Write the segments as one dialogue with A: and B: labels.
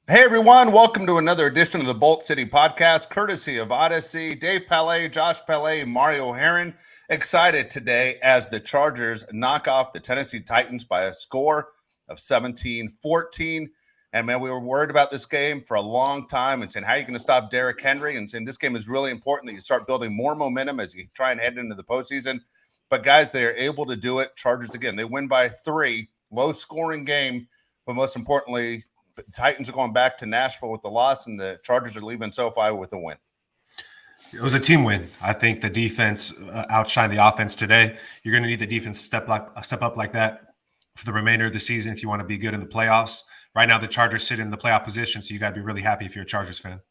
A: Hey everyone, welcome to another edition of the Bolt City Podcast, courtesy of Odyssey. Dave Pele, Josh Pele, Mario Heron. Excited today as the Chargers knock off the Tennessee Titans by a score of 17-14. And man, we were worried about this game for a long time and saying, how are you going to stop Derrick Henry? And saying this game is really important that you start building more momentum as you try and head into the postseason. But guys, they are able to do it. Chargers, again, they win by 3, low scoring game, but most importantly, the Titans are going back to Nashville with the loss, and the Chargers are leaving SoFi with a win.
B: It was a team win. I think the defense outshined the offense today. You're going to need the defense step up like that for the remainder of the season if you want to be good in the playoffs. Right now, the Chargers sit in the playoff position, so you got to be really happy if you're a Chargers fan.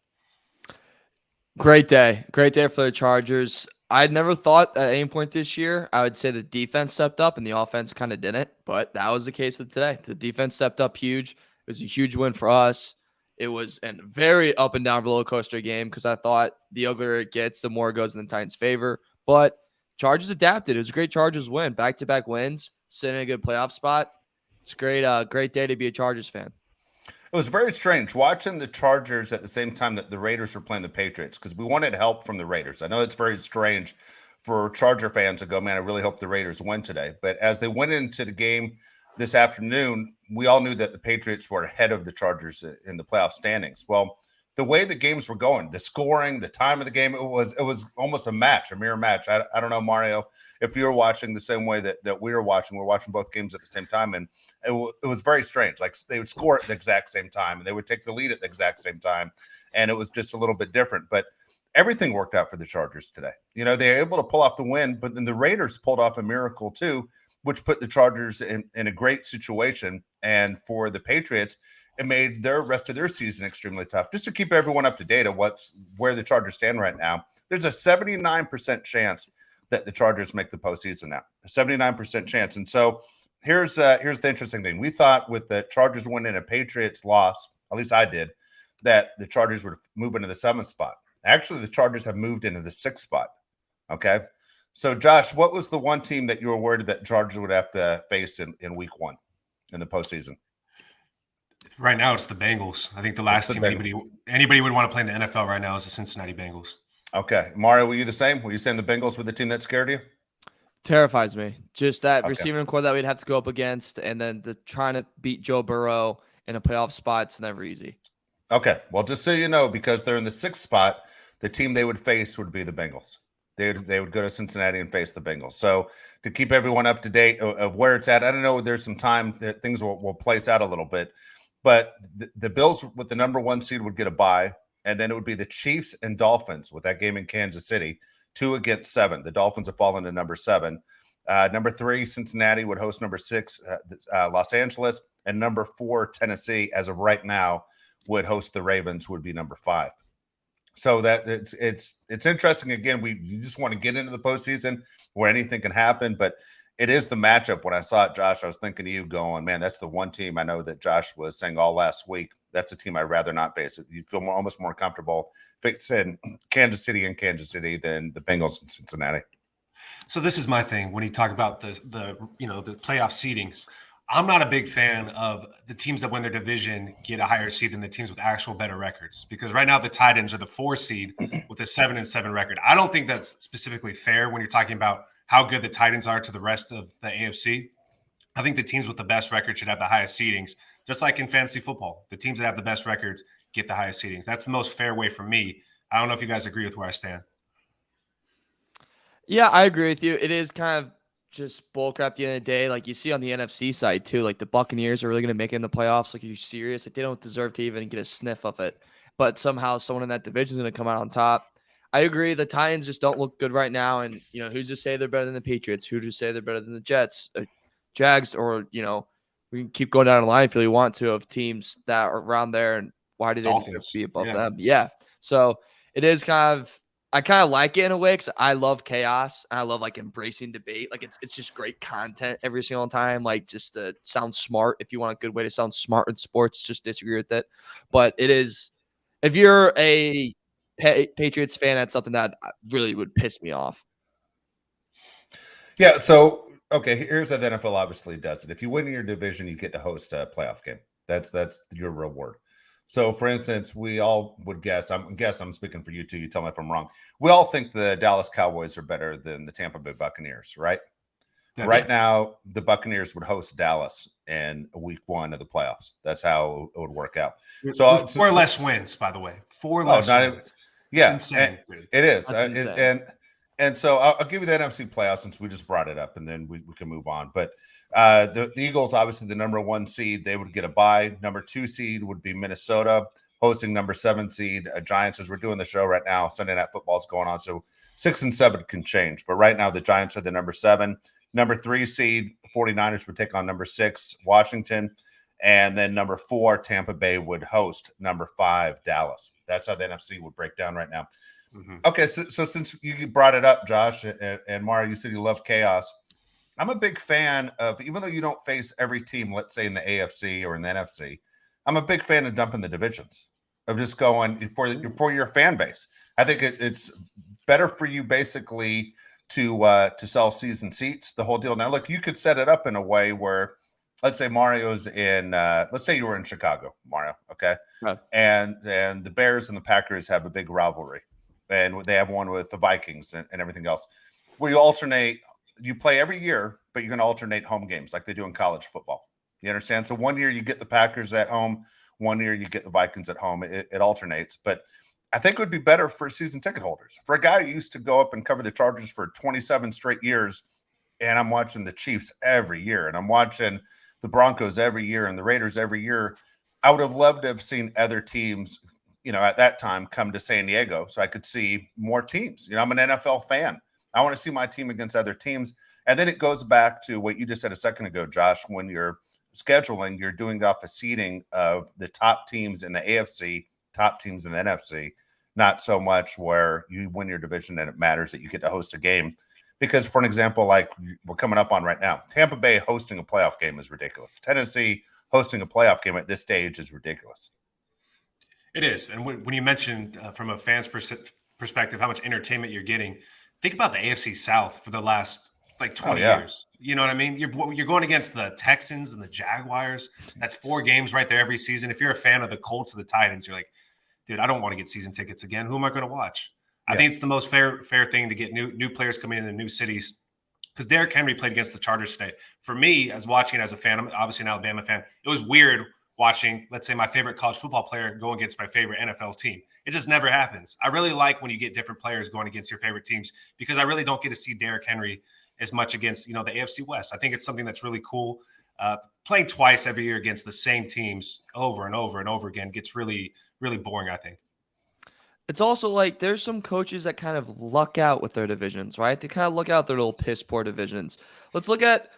C: Great day for the Chargers. I'd never thought at any point this year I would say the defense stepped up and the offense kind of didn't, but that was the case of today. The defense stepped up huge. It was a huge win for us. It was a very up and down roller coaster game because I thought the uglier it gets, the more it goes in the Titans' favor. But Chargers adapted. It was a great Chargers win. Back-to-back wins, sitting in a good playoff spot. It's a great day to be a Chargers fan.
A: It was very strange watching the Chargers at the same time that the Raiders were playing the Patriots because we wanted help from the Raiders. I know it's very strange for Charger fans to go, man, I really hope the Raiders win today. But as they went into the game this afternoon, we all knew that the Patriots were ahead of the Chargers in the playoff standings. Well, the way the games were going, the scoring, the time of the game, it was almost a mirror match. I don't know, Mario, if you were watching the same way that we were watching. We're watching both games at the same time, and it was very strange. Like they would score at the exact same time, and they would take the lead at the exact same time, and it was just a little bit different. But everything worked out for the Chargers today. You know, they were able to pull off the win, but then the Raiders pulled off a miracle too, which put the Chargers in a great situation. And for the Patriots, it made their rest of their season extremely tough. Just to keep everyone up to date of where the Chargers stand right now, there's a 79% chance that the Chargers make the postseason now. A 79% chance. And so here's the interesting thing. We thought with the Chargers winning a Patriots loss, at least I did, that the Chargers would move into the 7th spot. Actually, the Chargers have moved into the 6th spot. Okay. So, Josh, what was the one team that you were worried that Chargers would have to face in week 1 in the postseason?
B: Right now, it's the Bengals. I think the last team anybody would want to play in the NFL right now is the Cincinnati Bengals.
A: Okay. Mario, were you the same? Were you saying the Bengals were the team that scared you?
C: Terrifies me. Just that receiving core that we'd have to go up against, and then trying to beat Joe Burrow in a playoff spot's never easy.
A: Okay. Well, just so you know, because they're in the 6th spot, the team they would face would be the Bengals. They would go to Cincinnati and face the Bengals. So to keep everyone up to date of where it's at, I don't know, there's some time that things will place out a little bit. But the Bills with the number 1 seed would get a bye, and then it would be the Chiefs and Dolphins with that game in Kansas City, 2 against 7. The Dolphins have fallen to number 7. Number 3, Cincinnati would host number 6, Los Angeles, and number 4, Tennessee, as of right now, would host the Ravens, would be number 5. So that it's interesting. Again, you just want to get into the postseason where anything can happen, but it is the matchup. When I saw it, Josh, I was thinking of you going, man, that's the one team I know that Josh was saying all last week. That's a team I'd rather not face. You feel almost more comfortable facing Kansas City than the Bengals in Cincinnati.
B: So this is my thing when you talk about the playoff seedings. I'm not a big fan of the teams that win their division get a higher seed than the teams with actual better records, because right now the Titans are the 4 seed with a 7-7 record. I don't think that's specifically fair when you're talking about how good the Titans are to the rest of the AFC. I think the teams with the best record should have the highest seedings, just like in fantasy football. The teams that have the best records get the highest seedings. That's the most fair way for me. I don't know if you guys agree with where I stand.
C: Yeah, I agree with you. It is kind of just bullcrap at the end of the day. Like you see on the NFC side too, like the Buccaneers are really going to make it in the playoffs. Like, are you serious? Like they don't deserve to even get a sniff of it. But somehow someone in that division is going to come out on top. I agree. The Titans just don't look good right now. And, who's to say they're better than the Patriots? Who's to say they're better than the Jets, Jags, or, we can keep going down the line if you really want to of teams that are around there. And why do they need to be above them? Yeah. So it is I kind of like it in a way because I love chaos. And I love like embracing debate. Like it's just great content every single time. Like just to sound smart. If you want a good way to sound smart in sports, just disagree with it. But it is, if you're a Patriots fan, that's something that really would piss me off.
A: Yeah. So, okay, here's how the NFL obviously does it. If you win in your division, you get to host a playoff game. That's your reward. So, for instance, we all would guess. I'm speaking for you too. You tell me if I'm wrong. We all think the Dallas Cowboys are better than the Tampa Bay Buccaneers, right?
B: Yeah.
A: Right now, the Buccaneers would host Dallas in week 1 of the playoffs. That's how it would work out. So,
B: With four less wins, by the way. Four
A: oh,
B: less
A: not
B: wins.
A: even, yeah,
B: It's insane, dude.
A: it is.
C: That's insane.
A: And so I'll give you the NFC playoffs since we just brought it up, and then we can move on. But the Eagles, obviously the number 1 seed, they would get a bye. Number 2 seed would be Minnesota, hosting number 7 seed Giants. As we're doing the show right now, Sunday Night Football is going on, so 6 and 7 can change. But right now, the Giants are the number 7. Number 3 seed 49ers would take on number 6 Washington, and then number 4 Tampa Bay would host number 5 Dallas. That's how the NFC would break down right now.
B: Mm-hmm.
A: Okay, so since you brought it up, Josh and Mara, you said you love chaos. I'm a big fan of, even though you don't face every team, let's say in the AFC or in the NFC, I'm a big fan of dumping the divisions, of just going for your fan base. I think it's better for you basically to sell season seats, the whole deal. Now, look, you could set it up in a way where, let's say Mario's in, let's say you were in Chicago, Mario, okay?
C: Right.
A: And the Bears and the Packers have a big rivalry, and they have one with the Vikings and everything else. Where you alternate, you play every year, but you're going to alternate home games like they do in college football. You understand? So one year you get the Packers at home, one year you get the Vikings at home. It alternates, but I think it would be better for season ticket holders. For a guy who used to go up and cover the Chargers for 27 straight years, and I'm watching the Chiefs every year, and I'm watching the Broncos every year and the Raiders every year, I would have loved to have seen other teams, at that time come to San Diego so I could see more teams. I'm an NFL fan. I want to see my team against other teams. And then it goes back to what you just said a second ago, Josh, when you're scheduling, you're doing off a seeding of the top teams in the AFC, top teams in the NFC, not so much where you win your division and it matters that you get to host a game. Because, for an example, like we're coming up on right now, Tampa Bay hosting a playoff game is ridiculous. Tennessee hosting a playoff game at this stage is ridiculous.
B: It is. And when you mentioned from a fan's perspective how much entertainment you're getting, think about the AFC South for the last 20 years. You know what I mean? You're going against the Texans and the Jaguars. That's 4 games right there every season. If you're a fan of the Colts or the Titans, you're like, dude, I don't want to get season tickets again. Who am I going to watch? I think it's the most fair thing to get new players coming into new cities. Because Derrick Henry played against the Chargers today. For me, as watching as a fan, I'm obviously an Alabama fan, it was weird watching, let's say, my favorite college football player go against my favorite NFL team. It just never happens. I really like when you get different players going against your favorite teams because I really don't get to see Derrick Henry as much against, the AFC West. I think it's something that's really cool. Playing twice every year against the same teams over and over and over again gets really, really boring, I think.
C: It's also like there's some coaches that kind of luck out with their divisions, right? They kind of luck out their little piss poor divisions. Let's look at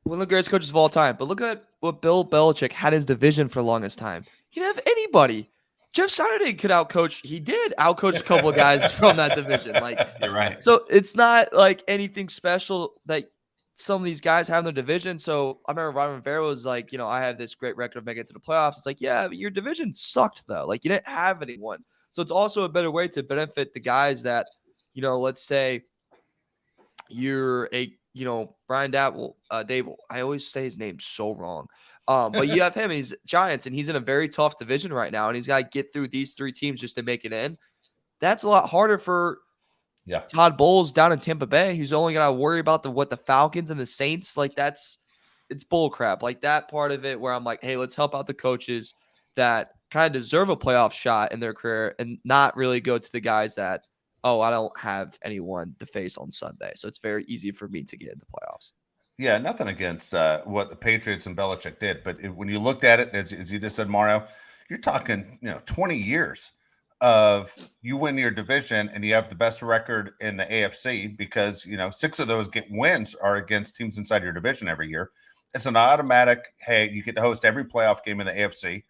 C: one of the greatest coaches of all time, but look at what Bill Belichick had his division for the longest time. He didn't have anybody. Jeff Saturday could outcoach. He did outcoach a couple of guys from that division.
B: You're right.
C: So it's not like anything special that some of these guys have in their division. So I remember Ron Rivera was like, I have this great record of making it to the playoffs. It's like, yeah, but your division sucked though. Like you didn't have anyone. So it's also a better way to benefit the guys that, let's say you're a, Brian Dable, I always say his name so wrong. But you have him, he's Giants, and he's in a very tough division right now, and he's got to get through these 3 teams just to make it in. That's a lot harder for Todd Bowles down in Tampa Bay, who's only got to worry about what the Falcons and the Saints, it's bull crap. Like that part of it where I'm like, hey, let's help out the coaches that kind of deserve a playoff shot in their career and not really go to the guys that, I don't have anyone to face on Sunday. So it's very easy for me to get in the playoffs.
A: Yeah, nothing against what the Patriots and Belichick did. But when you looked at it, as you just said, Mario, you're talking, 20 years of you win your division and you have the best record in the AFC because, 6 of those wins are against teams inside your division every year. It's an automatic, hey, you get to host every playoff game in the AFC.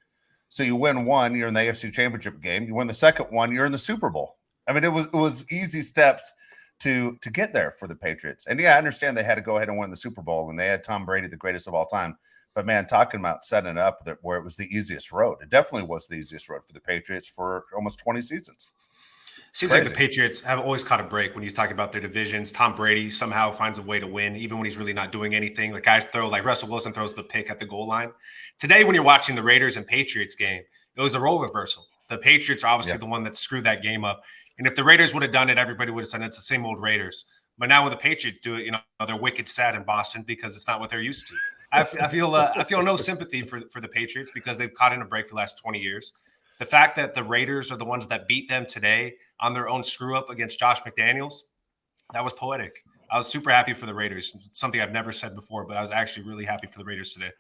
A: So you win one, you're in the AFC Championship game. You win the second one, you're in the Super Bowl. I mean, it was easy steps to get there for the Patriots. And yeah, I understand they had to go ahead and win the Super Bowl, and they had Tom Brady, the greatest of all time. But man, talking about setting it up where it was the easiest road, it definitely was the easiest road for the Patriots for almost 20 seasons.
B: Seems like the Patriots have always caught a break when you talk about their divisions. Tom Brady somehow finds a way to win, even when he's really not doing anything. Like guys throw, like Russell Wilson throws the pick at the goal line. Today, when you're watching the Raiders and Patriots game, It was a role reversal. The Patriots are obviously the one that screwed that game up. And if the Raiders would have done it, everybody would have said it's the same old Raiders. But now when the Patriots do it, they're wicked sad in Boston because it's not what they're used to. I feel no sympathy for the Patriots because they've caught in a break for the last 20 years. The fact that the Raiders are the ones that beat them today on their own screw up against Josh McDaniels, that was poetic. I was super happy for the Raiders. It's something I've never said before, but I was actually really happy for the Raiders today.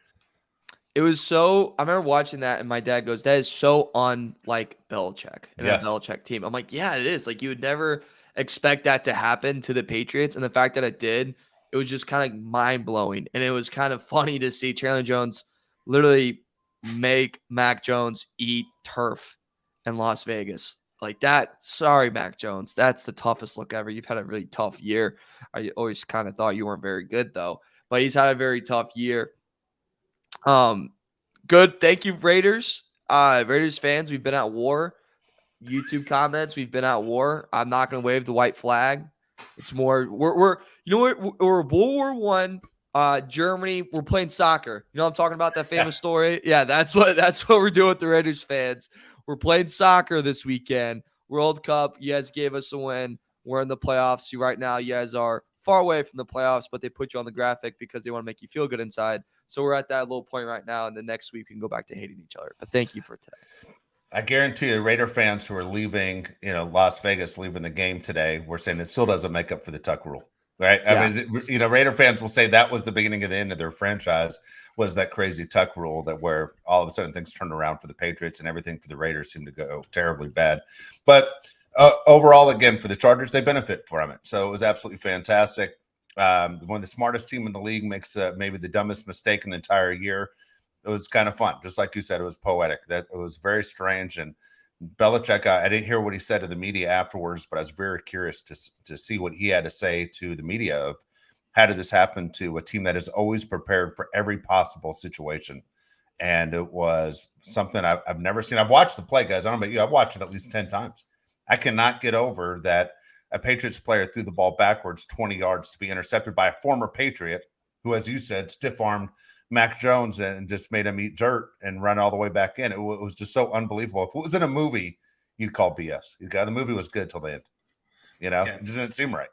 C: It was so. I remember watching that, and my dad goes, "That is so unlike Belichick and a Belichick team." I'm like, "Yeah, it is. Like you would never expect that to happen to the Patriots, and the fact that it did, it was just kind of mind blowing, and it was kind of funny to see Chandler Jones literally make Mac Jones eat turf in Las Vegas like that. Sorry, Mac Jones, that's the toughest look ever. You've had a really tough year. I always kind of thought you weren't very good though, but he's had a very tough year. Good. Thank you, Raiders. Raiders fans, we've been at war. YouTube comments, we've been at war. I'm not gonna wave the white flag. It's more we're we're World War One. Germany, we're playing soccer. You know what I'm talking about, that famous story? Yeah, that's what we're doing with the Raiders fans. We're playing soccer this weekend. World Cup. You guys gave us a win. We're in the playoffs. Right now, you guys are far away from the playoffs, but they put you on the graphic because they want to make you feel good inside. So we're at that little point right now, and the next week we can go back to hating each other. But thank you for today.
A: I guarantee you, Raider fans who are leaving, Las Vegas, leaving the game today, we're saying it still doesn't make up for the Tuck rule, right? Yeah. I mean, Raider fans will say that was the beginning of the end of their franchise, was that crazy Tuck rule that where all of a sudden things turned around for the Patriots and everything for the Raiders seemed to go terribly bad. But overall, again, for the Chargers, they benefit from it. So it was absolutely fantastic. One of the smartest team in the league makes maybe the dumbest mistake in the entire year. It was kind of fun. Just like you said, it was poetic. That it was very strange. And Belichick, I didn't hear what he said to the media afterwards, but I was very curious to see what he had to say to the media of how did this happen to a team that is always prepared for every possible situation. And it was something I've never seen. I've watched the play, guys. I don't know about you. I've watched it at least 10 times. I cannot get over that a Patriots player threw the ball backwards 20 yards to be intercepted by a former Patriot who, as you said, stiff-armed Mac Jones and just made him eat dirt and run all the way back in. It was just so unbelievable. If it was in a movie, you'd call BS. The movie was good till the end. It just didn't seem right.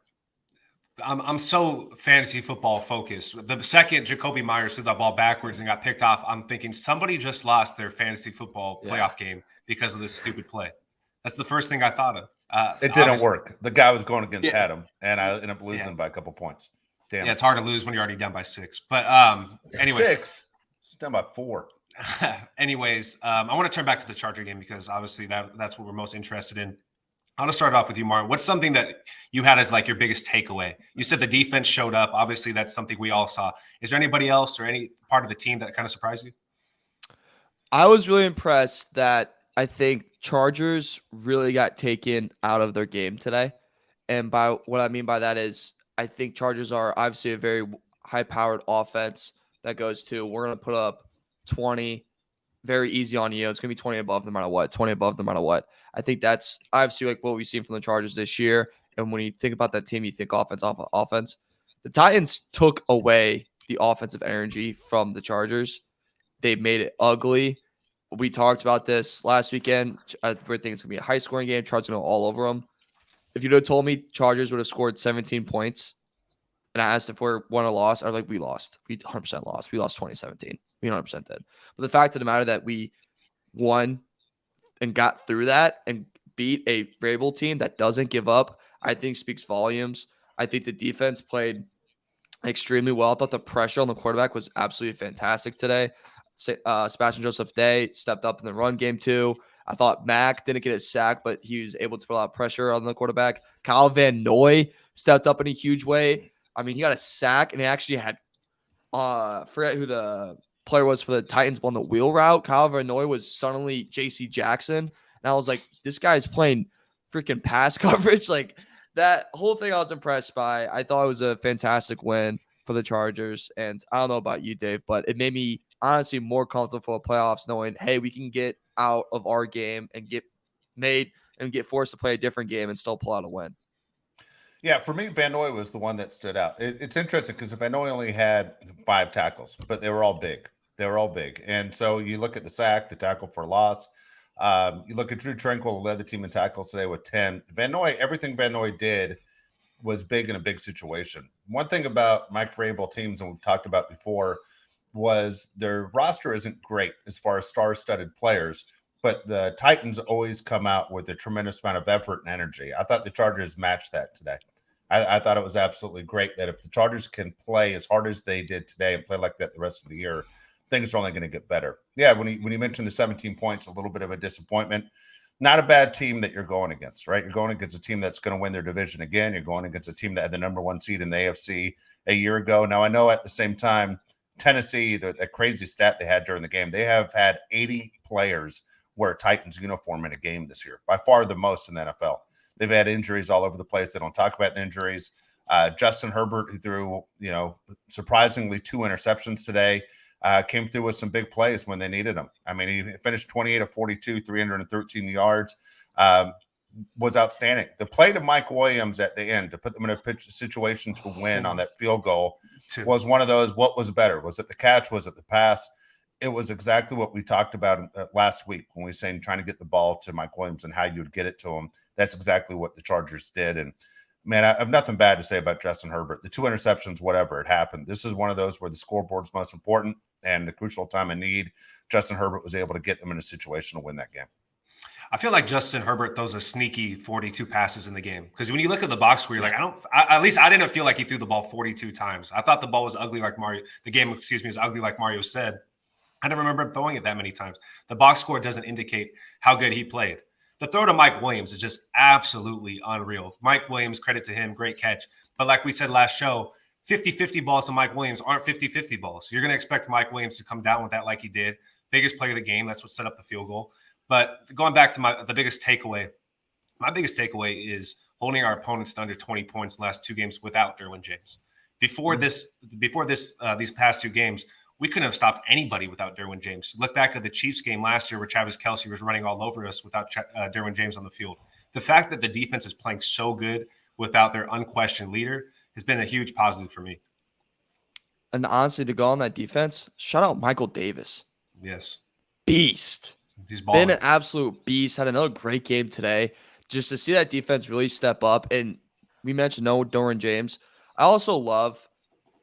B: I'm so fantasy football focused. The second Jacoby Myers threw that ball backwards and got picked off, I'm thinking somebody just lost their fantasy football playoff game because of this stupid play. That's the first thing I thought of.
A: It didn't work. The guy was going against Adam, and I ended up losing by a couple points. Damn.
B: Yeah, it's hard to lose when you're already down by 6. But anyway,
A: 6. It's down by 4.
B: Anyways, I want to turn back to the Charger game because obviously that's what we're most interested in. I want to start off with you, Martin. What's something that you had as like your biggest takeaway? You said the defense showed up. Obviously, that's something we all saw. Is there anybody else or any part of the team that kind of surprised you?
C: I was really impressed that I think Chargers really got taken out of their game today. And by what I mean by that is I think Chargers are obviously a very high-powered offense that goes to, we're going to put up 20 very easy on you. It's going to be 20 above no matter what, 20 above no matter what. I think that's obviously like what we've seen from the Chargers this year. And when you think about that team, you think offense, offense. The Titans took away the offensive energy from the Chargers. They made it ugly. We talked about this last weekend. I think it's going to be a high-scoring game. Chargers going to go all over them. If you'd have told me Chargers would have scored 17 points and I asked if we're won or lost, I'd be like, we lost. We 100% lost. We lost 2017. We 100% did. But the fact of the matter that we won and got through that and beat a Vrabel team that doesn't give up, I think speaks volumes. I think the defense played extremely well. I thought the pressure on the quarterback was absolutely fantastic today. Sebastian Joseph Day stepped up in the run game too. I thought Mac didn't get a sack, but he was able to put a lot of pressure on the quarterback. Kyle Van Noy stepped up in a huge way. I mean, he got a sack, and he actually had forget who the player was for the Titans on the wheel route. Kyle Van Noy was suddenly J.C. Jackson, and I was like, this guy's playing freaking pass coverage. Like, that whole thing I was impressed by. I thought it was a fantastic win for the Chargers, and I don't know about you, Dave, but it made me honestly more comfortable for the playoffs knowing, hey, we can get out of our game and get forced to play a different game and still pull out a win.
A: Yeah, for me, Van Noy was the one that stood out. It's interesting because Van Noy only had 5 tackles, but they were all big. And so you look at the sack, the tackle for loss, You look at Drew Tranquil, who led the team in tackles today with 10. Van Noy, everything Van Noy did was big in a big situation. One thing about Mike Vrabel teams, and we've talked about before, was their roster isn't great as far as star-studded players, but the Titans always come out with a tremendous amount of effort and energy. I thought the Chargers matched that today. I thought it was absolutely great that if the Chargers can play as hard as they did today and play like that the rest of the year, things are only going to get better. Yeah, when you mentioned the 17 points, a little bit of a disappointment. Not a bad team that you're going against, right? You're going against a team that's going to win their division again. You're going against a team that had the number 1 seed in the AFC a year ago. Now, I know at the same time, Tennessee, that crazy stat they had during the game, they have had 80 players wear a Titans uniform in a game this year, by far the most in the NFL. They've had injuries all over the place. They don't talk about the injuries. Justin Herbert, who threw, surprisingly 2 interceptions today, came through with some big plays when they needed them. I mean, he finished 28 of 42, 313 yards, was outstanding. The play to Mike Williams at the end to put them in a pitch situation to win on that field goal was one of those, what was better? Was it the catch? Was it the pass? It was exactly what we talked about last week when we were saying trying to get the ball to Mike Williams and how you would get it to him. That's exactly what the Chargers did. And, man, I have nothing bad to say about Justin Herbert. The 2 interceptions, whatever, it happened. This is one of those where the scoreboard's most important and the crucial time of need. Justin Herbert was able to get them in a situation to win that game.
B: I feel like Justin Herbert throws a sneaky 42 passes in the game. Because when you look at the box score, you're like, at least I didn't feel like he threw the ball 42 times. I thought the ball was ugly like Mario. The game, was ugly like Mario said. I don't remember him throwing it that many times. The box score doesn't indicate how good he played. The throw to Mike Williams is just absolutely unreal. Mike Williams, credit to him, great catch. But like we said last show, 50-50 balls to Mike Williams aren't 50-50 balls. So you're going to expect Mike Williams to come down with that like he did. Biggest play of the game. That's what set up the field goal. But going back to the biggest takeaway, my biggest takeaway is holding our opponents to under 20 points in the last 2 games without Derwin James. Before these past 2 games, we couldn't have stopped anybody without Derwin James. Look back at the Chiefs game last year where Travis Kelce was running all over us without Derwin James on the field. The fact that the defense is playing so good without their unquestioned leader has been a huge positive for me.
C: And honestly, to go on that defense, shout out Michael Davis.
B: Yes.
C: Beast.
B: He's balling.
C: Been an absolute beast. Had another great game today. Just to see that defense really step up. And we mentioned no Derwin James. I also love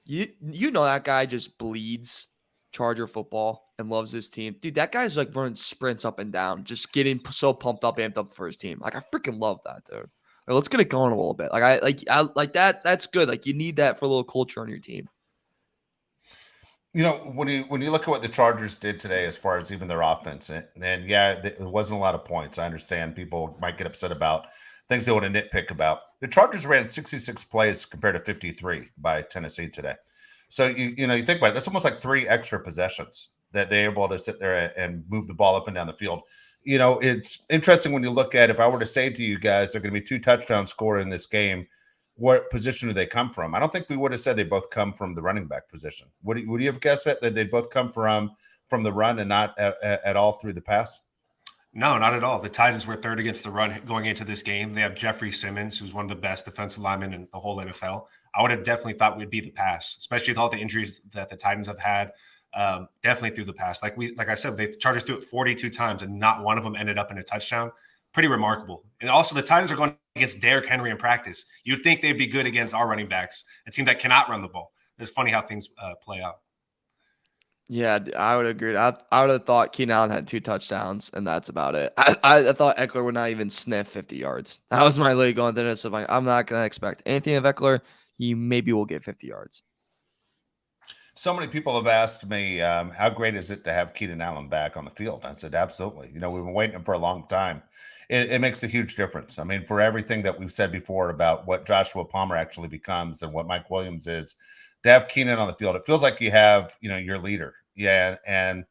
C: you know that guy just bleeds Charger football and loves his team. Dude, that guy's like running sprints up and down, just getting so pumped up, amped up for his team. Like, I freaking love that, dude. Like, let's get it going a little bit. I like that. That's good. Like, you need that for a little culture on your team.
A: When you look at what the Chargers did today as far as even their offense, and yeah, it wasn't a lot of points. I understand people might get upset about things they want to nitpick about. The Chargers ran 66 plays compared to 53 by Tennessee today. So, you think about it, that's almost like 3 extra possessions that they're able to sit there and move the ball up and down the field. It's interesting when you look at, if I were to say to you guys, they're going to be 2 touchdowns scored in this game, what position do they come from? I don't think we would have said they both come from the running back position. Would you have guessed that they both come from the run and not at all through the pass?
B: No, not at all. The Titans were 3rd against the run going into this game. They have Jeffrey Simmons, who's one of the best defensive linemen in the whole NFL. I would have definitely thought we'd be the pass, especially with all the injuries that the Titans have had. Definitely through the pass. Like I said, the Chargers threw it 42 times and not one of them ended up in a touchdown. Pretty remarkable. And also the Titans are going against Derrick Henry in practice. You'd think they'd be good against our running backs, a team that cannot run the ball. It's funny how things play out.
C: Yeah, I would agree. I would have thought Keenan Allen had 2 touchdowns, and that's about it. I thought Eckler would not even sniff 50 yards. That was my league going through this. So I'm not going to expect anything of Eckler. He maybe will get 50 yards.
A: So many people have asked me, how great is it to have Keenan Allen back on the field? I said, absolutely. We've been waiting for a long time. It makes a huge difference. I mean, for everything that we've said before about what Joshua Palmer actually becomes and what Mike Williams is, to have Keenan on the field, it feels like you have, your leader. Yeah. And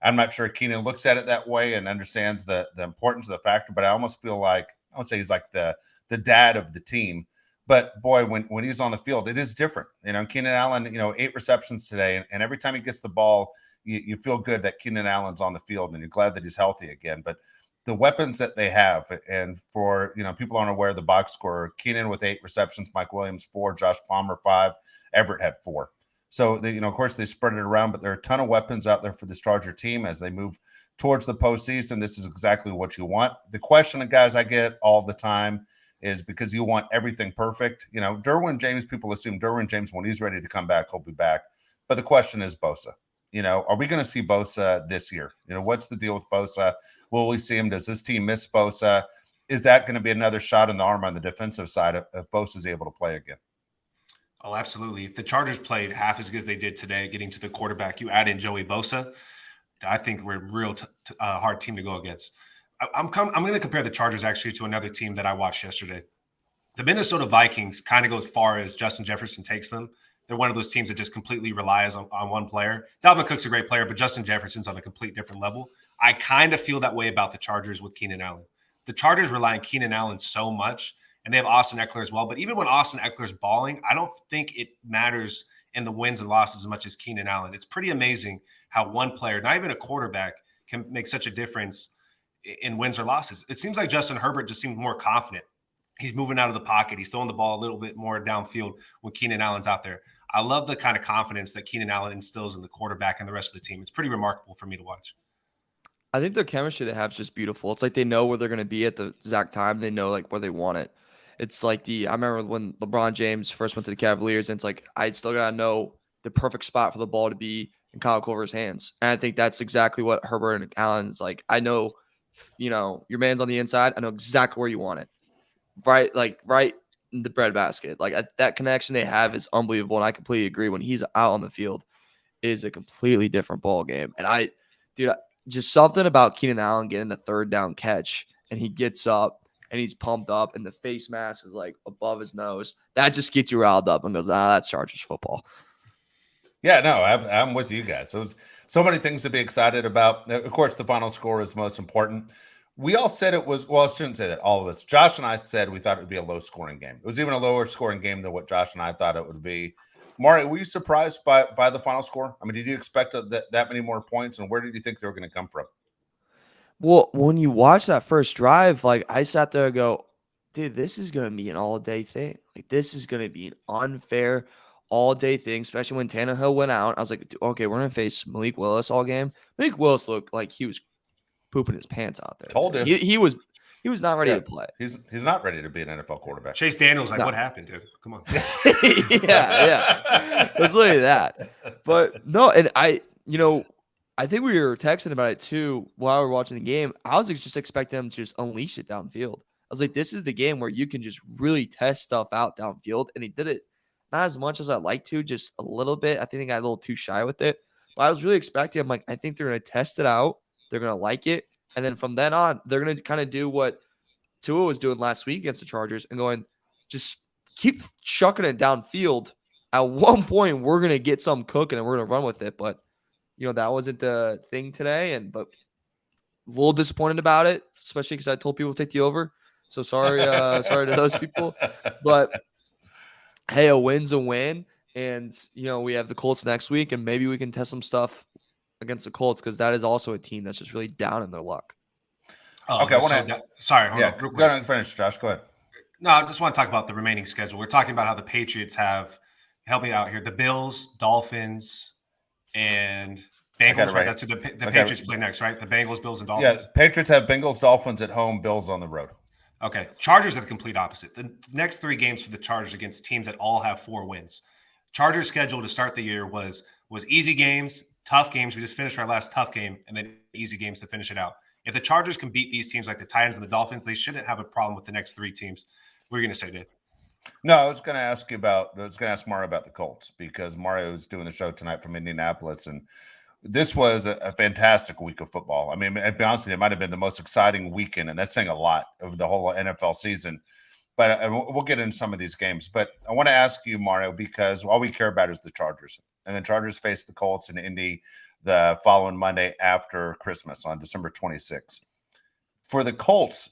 A: I'm not sure Keenan looks at it that way and understands the importance of the factor, but I almost feel like, I would say he's like the dad of the team. But boy, when he's on the field, it is different. Keenan Allen, 8 receptions today. And every time he gets the ball, you feel good that Keenan Allen's on the field and you're glad that he's healthy again. But the weapons that they have, and for, people aren't aware of the box score, Keenan with 8 receptions, Mike Williams 4, Josh Palmer 5, Everett had 4. So, of course, they spread it around, but there are a ton of weapons out there for this Charger team as they move towards the postseason, this is exactly what you want. The question, guys, I get all the time is because you want everything perfect. You know, Derwin James, people assume Derwin James, when he's ready to come back, he'll be back. But the question is Bosa. You know, are we going to see Bosa this year? You know, what's the deal with Bosa? Will we see him? Does this team miss Bosa? Is that going to be another shot in the arm on the defensive side if Bosa's able to play again?
B: Oh, absolutely. If the Chargers played half as good as they did today, getting to the quarterback, you add in Joey Bosa, I think we're a real hard team to go against. I'm going to compare the Chargers actually to another team that I watched yesterday. The Minnesota Vikings kind of go as far as Justin Jefferson takes them. They're one of those teams that just completely relies on one player. Dalvin Cook's a great player, but Justin Jefferson's on a complete different level. I kind of feel that way about the Chargers with Keenan Allen. The Chargers rely on Keenan Allen so much, and they have Austin Eckler as well. But even when Austin Eckler's balling, I don't think it matters in the wins and losses as much as Keenan Allen. It's pretty amazing how one player, not even a quarterback, can make such a difference in wins or losses. It seems like Justin Herbert just seems more confident. He's moving out of the pocket. He's throwing the ball a little bit more downfield when Keenan Allen's out there. I love the kind of confidence that Keenan Allen instills in the quarterback and the rest of the team. It's pretty remarkable for me to watch.
C: I think the chemistry they have is just beautiful. It's like they know where they're going to be at the exact time. They know like where they want it. It's like I remember when LeBron James first went to the Cavaliers, and it's like I still got to know the perfect spot for the ball to be in Kyle Korver's hands. And I think that's exactly what Herbert and Allen's like. I know, you know, your man's on the inside. I know exactly where you want it. Right in the breadbasket. Like that connection they have is unbelievable. And I completely agree. When he's out on the field, it is a completely different ball game. And just something about Keenan Allen getting the third down catch, and he gets up and he's pumped up and the face mask is like above his nose. That just gets you riled up and goes, that's Chargers football.
A: Yeah, no, I'm with you guys. So it's so many things to be excited about. Of course, the final score is most important. We all said it was, well, I shouldn't say that, all of us. Josh and I said we thought it would be a low-scoring game. It was even a lower-scoring game than what Josh and I thought it would be. Mario, were you surprised by the final score? I mean, did you expect that many more points, and where did you think they were going to come from?
C: Well, when you watch that first drive, like I sat there and go, dude, this is going to be an all-day thing. Like this is going to be an unfair all-day thing, especially when Tannehill went out. I was like, okay, we're going to face Malik Willis all game. Malik Willis looked like he was pooping his pants out there.
A: Told you.
C: He was not ready to play.
A: He's not ready to be an NFL quarterback.
B: Chase Daniels, what happened, dude? Come on.
C: yeah. It was literally that. But no, and I think we were texting about it too while we were watching the game. I was just expecting them to just unleash it downfield. I was like, this is the game where you can just really test stuff out downfield. And he did it not as much as I'd like to, just a little bit. I think they got a little too shy with it. But I was really expecting, I'm like, I think they're going to test it out. They're going to like it. And then from then on, they're going to kind of do what Tua was doing last week against the Chargers and going, just keep chucking it downfield. At one point, we're going to get some cooking and we're going to run with it. But, that wasn't the thing today. But a little disappointed about it, especially because I told people to take the over. So sorry to those people. But, hey, a win's a win. And, we have the Colts next week, and maybe we can test some stuff against the Colts, because that is also a team that's just really down in their luck.
B: Oh, okay, sorry. Hold on,
A: go ahead and finish, Josh. Go ahead.
B: No, I just want to talk about the remaining schedule. We're talking about how the Patriots have, help me out here, the Bills, Dolphins, and Bengals, right? That's who the Patriots play next, right? The Bengals, Bills, and Dolphins.
A: Yes, Patriots have Bengals, Dolphins at home, Bills on the road.
B: Okay, Chargers are the complete opposite. The next 3 games for the Chargers against teams that all have 4 wins. Chargers' schedule to start the year was easy games, tough games. We just finished our last tough game, and then easy games to finish it out. If the Chargers can beat these teams like the Titans and the Dolphins, they shouldn't have a problem with the next 3 teams. What are you going to say, Dave?
A: No, I was going to ask Mario about the Colts, because Mario's doing the show tonight from Indianapolis, and this was a fantastic week of football. I mean, to be honest with you, it might have been the most exciting weekend, and that's saying a lot of the whole NFL season. But we'll get into some of these games. But I want to ask you, Mario, because all we care about is the Chargers. And the Chargers face the Colts in Indy the following Monday after Christmas on December 26th. For the Colts,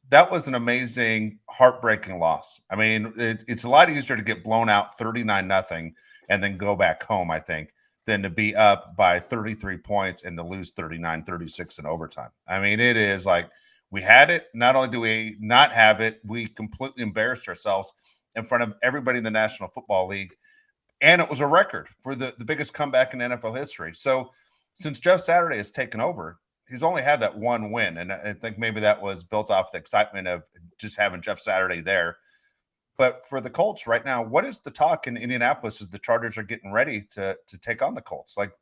A: that was an amazing, heartbreaking loss. I mean, it's a lot easier to get blown out 39-0 and then go back home, I think, than to be up by 33 points and to lose 39-36 in overtime. I mean, it is like, we had it. Not only do we not have it, we completely embarrassed ourselves in front of everybody in the National Football League. And it was a record for the biggest comeback in NFL history. So since Jeff Saturday has taken over, he's only had that one win, and I think maybe that was built off the excitement of just having Jeff Saturday there. But for the Colts right now, what is the talk in Indianapolis as the Chargers are getting ready to take on the Colts? Like,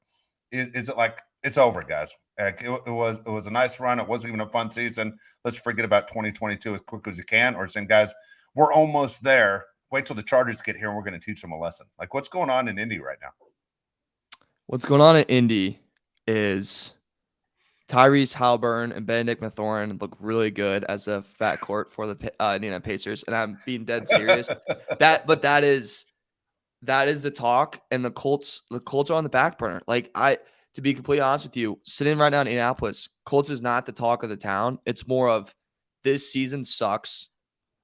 A: is it like it's over, guys? Like it was a nice run. It wasn't even a fun season. Let's forget about 2022 as quick as you can. Or saying, guys, we're almost there. Wait till the Chargers get here, and we're going to teach them a lesson. Like, what's going on in Indy right now?
C: What's going on at Indy is Tyrese Halliburton and Benedict Mathurin look really good as a backcourt for the Indiana Pacers, and I'm being dead serious. That is the talk, and the Colts are on the back burner. Like, to be completely honest with you, sitting right now in Indianapolis, Colts is not the talk of the town. It's more of this season sucks.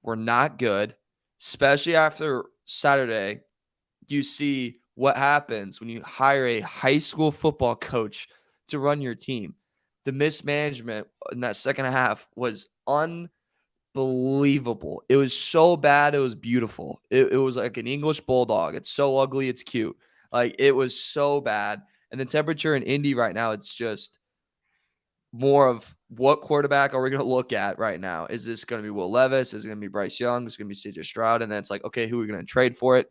C: We're not good, especially after Saturday. You see what happens when you hire a high school football coach to run your team. The mismanagement in that second half was unbelievable. It was so bad, it was beautiful. It was like an English bulldog. It's so ugly, it's cute. Like, it was so bad. And the temperature in Indy right now, it's just more of what quarterback are we going to look at right now? Is this going to be Will Levis? Is it going to be Bryce Young? Is it going to be CJ Stroud? And then it's like, okay, who are we going to trade for it?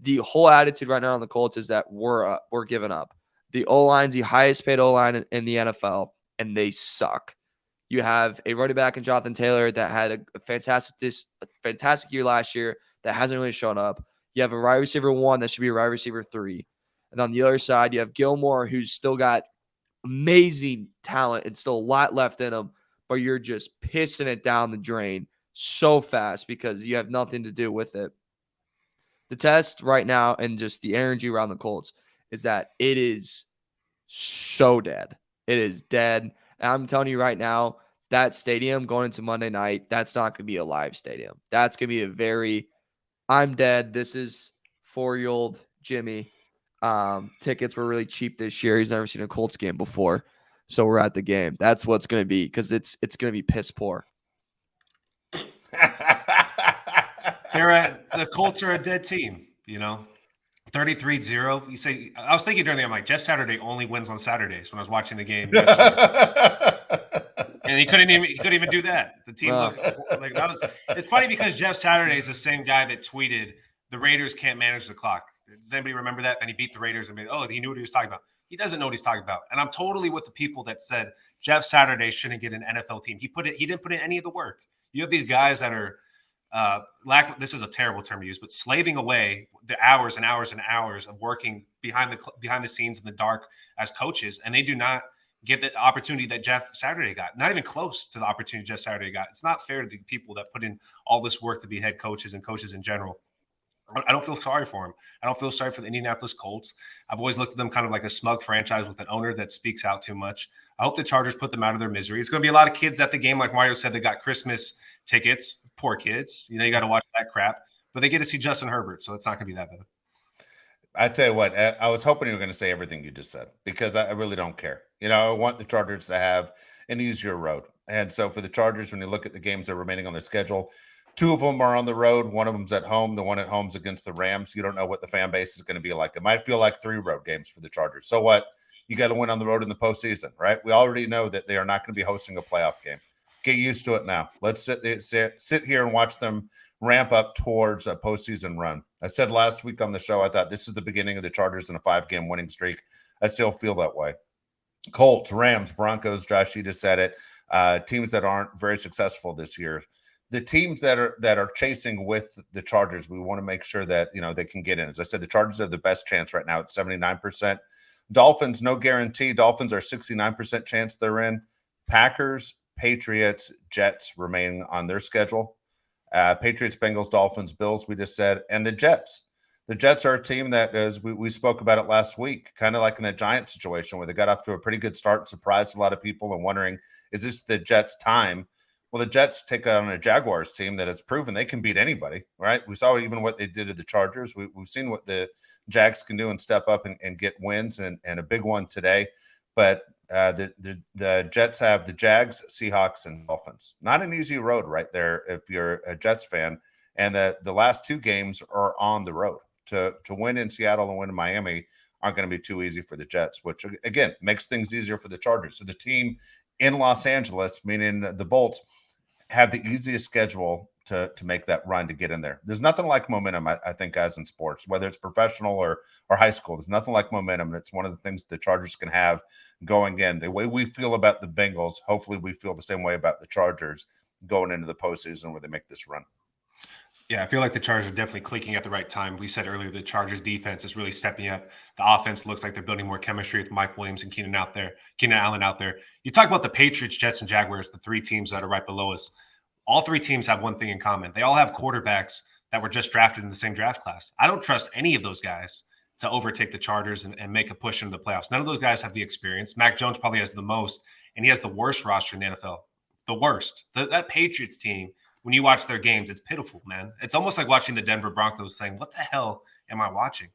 C: The whole attitude right now on the Colts is that we're giving up. The O-line's the highest paid O-line in the NFL, and they suck. You have a running back in Jonathan Taylor that had a fantastic year last year that hasn't really shown up. You have a wide receiver 1 that should be a wide receiver 3. And on the other side, you have Gilmore, who's still got amazing talent and still a lot left in him, but you're just pissing it down the drain so fast because you have nothing to do with it. The test right now and just the energy around the Colts is that it is so dead. It is dead. And I'm telling you right now, that stadium going into Monday night, that's not going to be a live stadium. That's going to be a very, I'm dead. This is 4-year-old Jimmy. Tickets were really cheap this year. He's never seen a Colts game before. So we're at the game. That's what's going to be, because it's going to be piss poor.
B: The Colts are a dead team, 33-0. You say, I was thinking during the game, like, Jeff Saturday only wins on Saturdays when I was watching the game yesterday. And he couldn't even do that. The team looked like that was. It's funny because Jeff Saturday is the same guy that tweeted the Raiders can't manage the clock. Does anybody remember that? Then he beat the Raiders and he knew what he was talking about. He doesn't know what he's talking about. And I'm totally with the people that said Jeff Saturday shouldn't get an NFL team. He didn't put in any of the work. You have these guys that are this is a terrible term to use, but slaving away the hours and hours and hours of working behind the scenes in the dark as coaches, and they do not get the opportunity that Jeff Saturday got. Not even close to the opportunity Jeff Saturday got. It's not fair to the people that put in all this work to be head coaches and coaches in general. I don't feel sorry for him. I don't feel sorry for the Indianapolis Colts. I've always looked at them kind of like a smug franchise with an owner that speaks out too much. I hope the Chargers put them out of their misery. It's going to be a lot of kids at the game, like Mario said, that got Christmas tickets. Poor kids. You got to watch that crap. But they get to see Justin Herbert, so it's not going to be that bad.
A: I tell you what, I was hoping you were going to say everything you just said, because I really don't care. I want the Chargers to have an easier road. And so for the Chargers, when you look at the games that are remaining on their schedule, 2 of them are on the road. One of them's at home. The one at home's against the Rams. You don't know what the fan base is going to be like. It might feel like 3 road games for the Chargers. So what? You got to win on the road in the postseason, right? We already know that they are not going to be hosting a playoff game. Get used to it now. Let's sit here and watch them ramp up towards a postseason run. I said last week on the show, I thought this is the beginning of the Chargers in a 5-game winning streak. I still feel that way. Colts, Rams, Broncos, Josh, you just said it. Teams that aren't very successful this year. The teams that are chasing with the Chargers, we want to make sure that they can get in. As I said, the Chargers have the best chance right now at 79%. Dolphins, no guarantee. Dolphins are 69% chance they're in. Packers, Patriots, Jets remain on their schedule. Patriots, Bengals, Dolphins, Bills, we just said, and the Jets. The Jets are a team that, as we spoke about it last week, kind of like in the Giants situation where they got off to a pretty good start and surprised a lot of people and wondering, is this the Jets' time? Well, the Jets take on a Jaguars team that has proven they can beat anybody, right? We saw even what they did to the Chargers. We've seen what the Jags can do and step up and get wins, and a big one today. But the Jets have the Jags, Seahawks, and Dolphins. Not an easy road right there if you're a Jets fan. And the last 2 games are on the road. To win in Seattle and win in Miami aren't going to be too easy for the Jets, which, again, makes things easier for the Chargers. So the team in Los Angeles, meaning the Bolts, have the easiest schedule to make that run to get in there. There's nothing like momentum, I think, guys, in sports, whether it's professional or high school. There's nothing like momentum. That's one of the things the Chargers can have going in. The way we feel about the Bengals, hopefully we feel the same way about the Chargers going into the postseason where they make this run.
B: Yeah, I feel like the Chargers are definitely clicking at the right time. We said earlier the Chargers defense is really stepping up. The offense looks like they're building more chemistry with Mike Williams and Keenan Allen out there. You talk about the Patriots, Jets, and Jaguars, the three teams that are right below us. All three teams have one thing in common. They all have quarterbacks that were just drafted in the same draft class. I don't trust any of those guys to overtake the Chargers and make a push into the playoffs. None of those guys have the experience. Mac Jones probably has the most, and he has the worst roster in the NFL. The worst. That Patriots team, when you watch their games, it's pitiful, man. It's almost like watching the Denver Broncos saying, what the hell am I watching?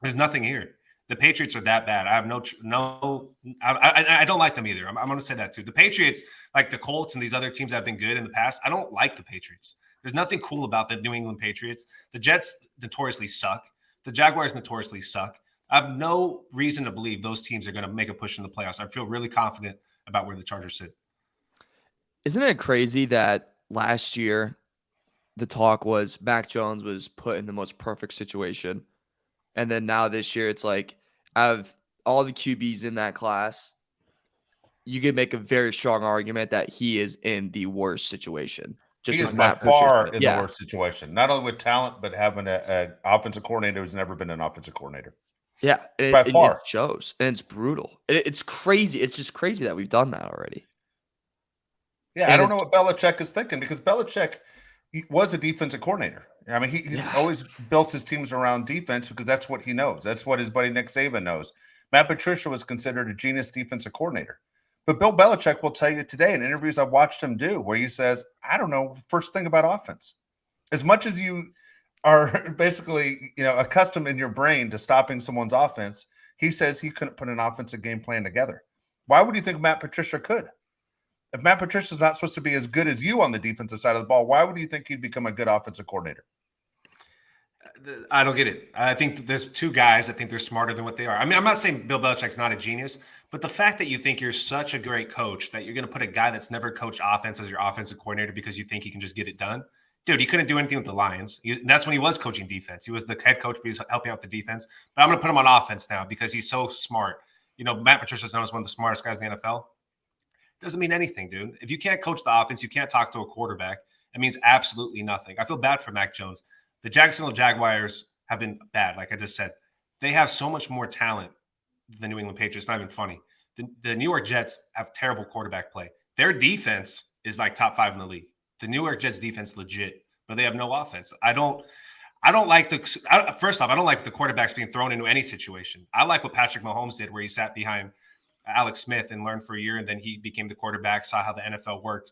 B: There's nothing here. The Patriots are that bad. I have I don't like them either. I'm going to say that too. The Patriots, like the Colts and these other teams that have been good in the past, I don't like the Patriots. There's nothing cool about the New England Patriots. The Jets notoriously suck. The Jaguars notoriously suck. I have no reason to believe those teams are going to make a push in the playoffs. I feel really confident about where the Chargers sit.
C: Isn't it crazy that last year the talk was Mac Jones was put in the most perfect situation, and then now this year it's like, out of all the QBs in that class, you could make a very strong argument that he is in the worst situation.
A: He is by far in the worst situation, not only with talent, but having an offensive coordinator who's never been an offensive coordinator.
C: Yeah,
A: by far.
C: It shows, and it's brutal. It's crazy. It's just crazy that we've done that already.
A: Yeah, and I don't know what Belichick is thinking, because Belichick was a defensive coordinator. I mean, he's always built his teams around defense because that's what he knows. That's what his buddy Nick Saban knows. Matt Patricia was considered a genius defensive coordinator. But Bill Belichick will tell you today in interviews I've watched him do where he says, I don't know first thing about offense. As much as you are basically, accustomed in your brain to stopping someone's offense, he says he couldn't put an offensive game plan together. Why would you think Matt Patricia could? If Matt Patricia's not supposed to be as good as you on the defensive side of the ball, why would you think he'd become a good offensive coordinator?
B: I don't get it. I think there's two guys. I think they're smarter than what they are. I mean, I'm not saying Bill Belichick's not a genius, but the fact that you think you're such a great coach that you're going to put a guy that's never coached offense as your offensive coordinator because you think he can just get it done. Dude, he couldn't do anything with the Lions. That's when he was coaching defense. He was the head coach, but he's helping out the defense. But I'm going to put him on offense now because he's so smart. Matt Patricia's known as one of the smartest guys in the NFL. Doesn't mean anything, dude. If you can't coach the offense, you can't talk to a quarterback. It means absolutely nothing. I feel bad for Mac Jones. The Jacksonville Jaguars have been bad, like I just said. They have so much more talent than the New England Patriots. It's not even funny. The New York Jets have terrible quarterback play. Their defense is like top 5 in the league. The New York Jets defense legit, but they have no offense. I don't like first off, I don't like the quarterbacks being thrown into any situation. I like what Patrick Mahomes did, where he sat behind Alex Smith and learned for a year, and then he became the quarterback, saw how the NFL worked.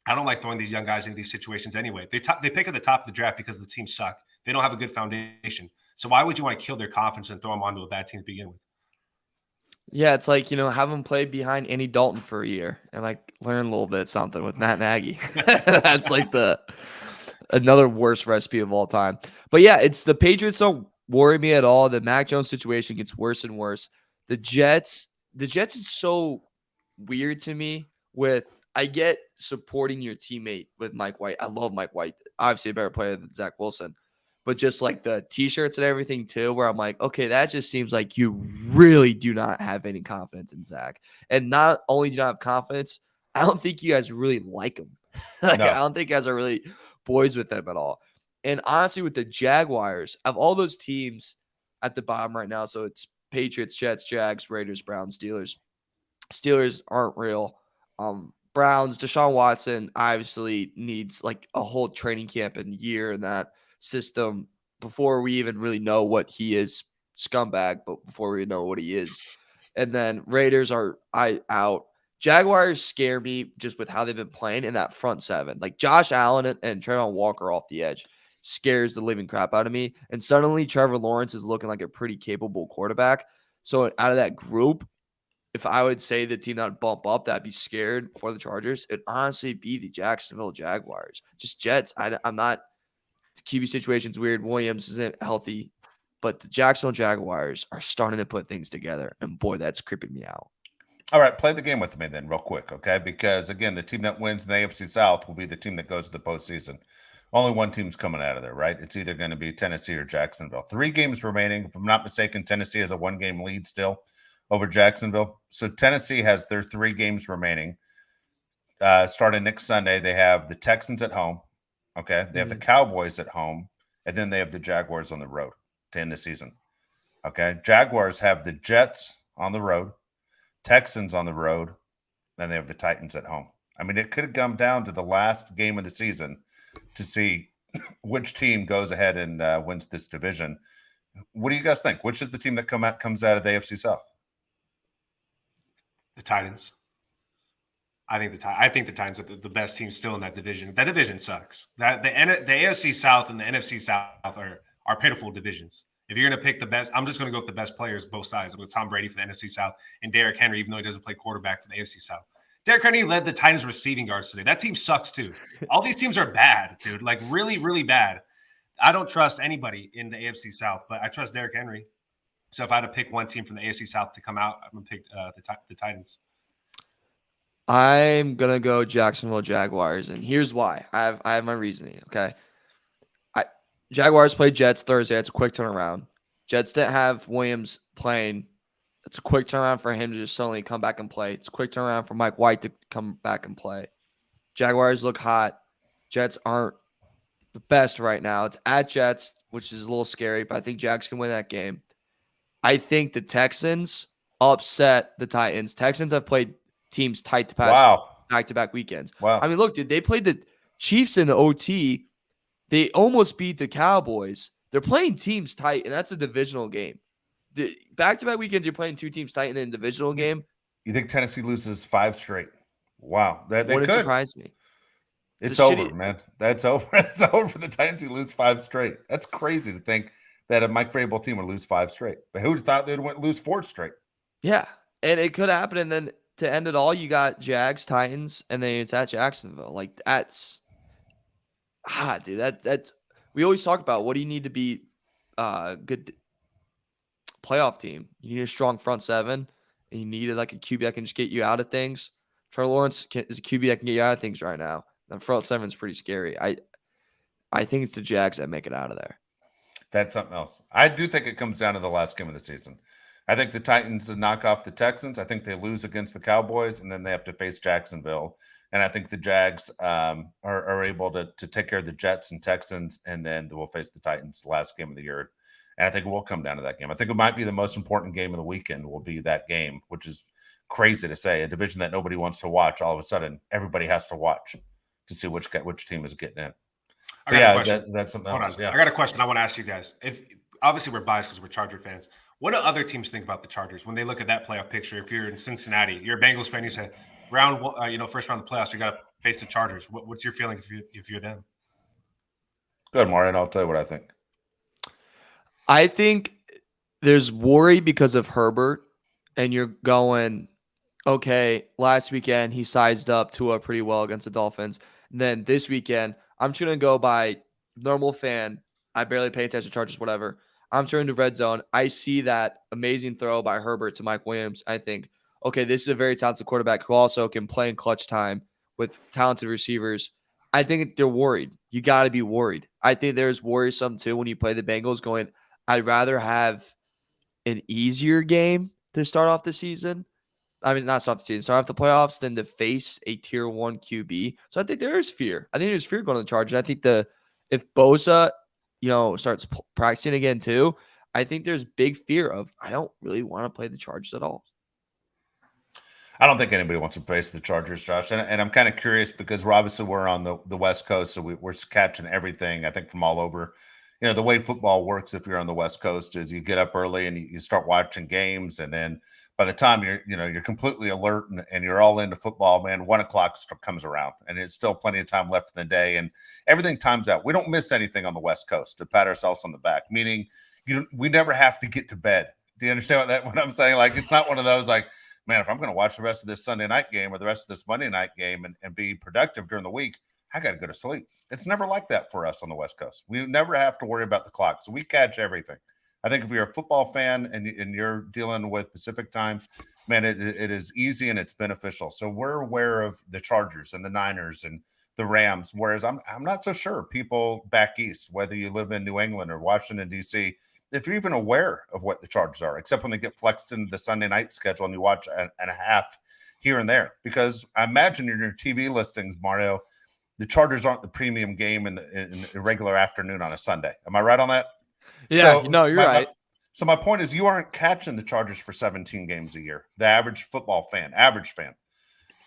B: I don't like throwing these young guys into these situations anyway. They pick at the top of the draft because the teams suck. They don't have a good foundation. So why would you want to kill their confidence and throw them onto a bad team to begin with?
C: Yeah, it's like, have them play behind Andy Dalton for a year and learn a little bit something with Matt Nagy. That's like another worst recipe of all time. But yeah, it's the Patriots don't worry me at all. The Mac Jones situation gets worse and worse. The Jets is so weird to me I get supporting your teammate with Mike White. I love Mike White. Obviously a better player than Zach Wilson. But just like the t-shirts and everything too, where I'm like, okay, that just seems like you really do not have any confidence in Zach. And not only do you not have confidence, I don't think you guys really like him. No. I don't think you guys are really boys with him at all. And honestly, with the Jaguars, of all those teams at the bottom right now, so it's Patriots, Jets, Jags, Raiders, Browns, Steelers. Steelers aren't real. Browns, Deshaun Watson obviously needs a whole training camp and year in that system before we even really know what he is, scumbag, but before we know what he is. And then Raiders are out. Jaguars scare me just with how they've been playing in that front seven. Like Josh Allen and Trayvon Walker off the edge scares the living crap out of me. And suddenly Trevor Lawrence is looking like a pretty capable quarterback. So out of that group, if I would say the team that would bump up, that'd be scared for the Chargers, it'd honestly be the Jacksonville Jaguars. Just Jets. I'm not. The QB situation's weird. Williams isn't healthy, but the Jacksonville Jaguars are starting to put things together, and boy, that's creeping me out.
A: All right, play the game with me then, real quick, okay? Because again, the team that wins the AFC South will be the team that goes to the postseason. Only one team's coming out of there, right? It's either going to be Tennessee or Jacksonville. 3 games remaining. If I'm not mistaken, Tennessee has a 1-game lead still over Jacksonville. So Tennessee has their 3 games remaining. Starting next Sunday, they have the Texans at home. Okay, they have the Cowboys at home, and then they have the Jaguars on the road to end the season. Okay, Jaguars have the Jets on the road, Texans on the road, then they have the Titans at home. I mean, it could have come down to the last game of the season to see which team goes ahead and wins this division. What do you guys think? Which is the team that comes out of the AFC South?
B: The Titans. I think the Titans are the best team still in that division. That division sucks. That the AFC South and the NFC South are pitiful divisions. If you're going to pick the best, I'm just going to go with the best players, both sides. I'll go Tom Brady for the NFC South and Derrick Henry, even though he doesn't play quarterback for the AFC South. Derrick Henry led the Titans receiving yards today. That team sucks too. All these teams are bad, dude. Like really, really bad. I don't trust anybody in the AFC South, but I trust Derrick Henry. So if I had to pick one team from the AFC South to come out, I'm going to pick the Titans.
C: I'm gonna go Jacksonville Jaguars, and here's why. I have my reasoning. Okay, Jaguars played Jets Thursday. It's a quick turnaround. Jets didn't have Williams playing. It's a quick turnaround for him to just suddenly come back and play. It's a quick turnaround for Mike White to come back and play. Jaguars look hot. Jets aren't the best right now. It's at Jets, which is a little scary, but I think Jags can win that game. I think the Texans upset the Titans. Texans have played teams tight to pass back-to-back weekends.
A: Wow.
C: I mean, look, dude, they played the Chiefs in the OT. They almost beat the Cowboys. They're playing teams tight, and that's a divisional game. The back-to-back weekends, you're playing 2 teams tight in a divisional game.
A: You think Tennessee loses 5 straight? Wow. They
C: Wouldn't
A: could.
C: surprise me.
A: It's over, man. That's over. It's over for the Titans to lose 5 straight. That's crazy to think that a Mike Vrabel team would lose 5 straight. But who would have thought they'd lose 4 straight?
C: Yeah, and it could happen, and then to end it all, you got Jags, Titans, and then it's at Jacksonville. Like that's dude. That's we always talk about. What do you need to be a good playoff team? You need a strong front 7, and you need like a QB that can just get you out of things. Trevor Lawrence is a QB that can get you out of things right now. The front 7 is pretty scary. I think it's the Jags that make it out of there.
A: That's something else. I do think it comes down to the last game of the season. I think the Titans knock off the Texans. I think they lose against the Cowboys, and then they have to face Jacksonville. And I think the Jags are able to take care of the Jets and Texans, and then we'll face the Titans last game of the year. And I think it will come down to that game. I think it might be the most important game of the weekend will be that game, which is crazy to say. A division that nobody wants to watch, all of a sudden, everybody has to watch to see which team is getting in.
B: I got a question.
A: That's something else.
B: Yeah. I got a question I want to ask you guys. If obviously we're biased because we're Charger fans. What do other teams think about the Chargers when they look at that playoff picture? If you're in Cincinnati, you're a Bengals fan, you say round one, first round of the playoffs, you got to face the Chargers. What's your feeling if you're them?
A: Good, Maureen. I'll tell you what I think.
C: I think there's worry because of Herbert, and you're going, okay, last weekend he sized up Tua pretty well against the Dolphins. And then this weekend, I'm just going to go by normal fan. I barely pay attention to Chargers, whatever. I'm turning to red zone. I see that amazing throw by Herbert to Mike Williams. I think, okay, this is a very talented quarterback who also can play in clutch time with talented receivers. I think they're worried. You got to be worried. I think there's worrisome too when you play the Bengals going, I'd rather have an easier game to start off the season. I mean, not start off the season, start off the playoffs than to face a tier 1 QB. So I think there is fear. I think there's fear going to the Chargers. I think if Bosa starts practicing again too, I think there's big fear of, I don't really want to play the Chargers at all.
A: I don't think anybody wants to face the Chargers, Josh. And I'm kind of curious because we're on the West Coast, so we're catching everything, I think, from all over. The way football works if you're on the West Coast is you get up early and you start watching games, and then by the time you're completely alert and you're all into football, man, 1 o'clock comes around and it's still plenty of time left in the day and everything times out. We don't miss anything on the West Coast to pat ourselves on the back, meaning we never have to get to bed. Do you understand what I'm saying? Like, it's not one of those like, man, if I'm going to watch the rest of this Sunday night game or the rest of this Monday night game and be productive during the week, I got to go to sleep. It's never like that for us on the West Coast. We never have to worry about the clock. So we catch everything. I think if you're a football fan and you're dealing with Pacific time, man, it is easy and it's beneficial. So we're aware of the Chargers and the Niners and the Rams, whereas I'm not so sure people back east, whether you live in New England or Washington, D.C., if you're even aware of what the Chargers are, except when they get flexed into the Sunday night schedule and you watch and a half here and there. Because I imagine in your TV listings, Mario, the Chargers aren't the premium game in the regular afternoon on a Sunday. Am I right on that?
C: Yeah,
A: So
C: no, you're right.
A: So my point is, you aren't catching the Chargers for 17 games a year, the average football fan, average fan.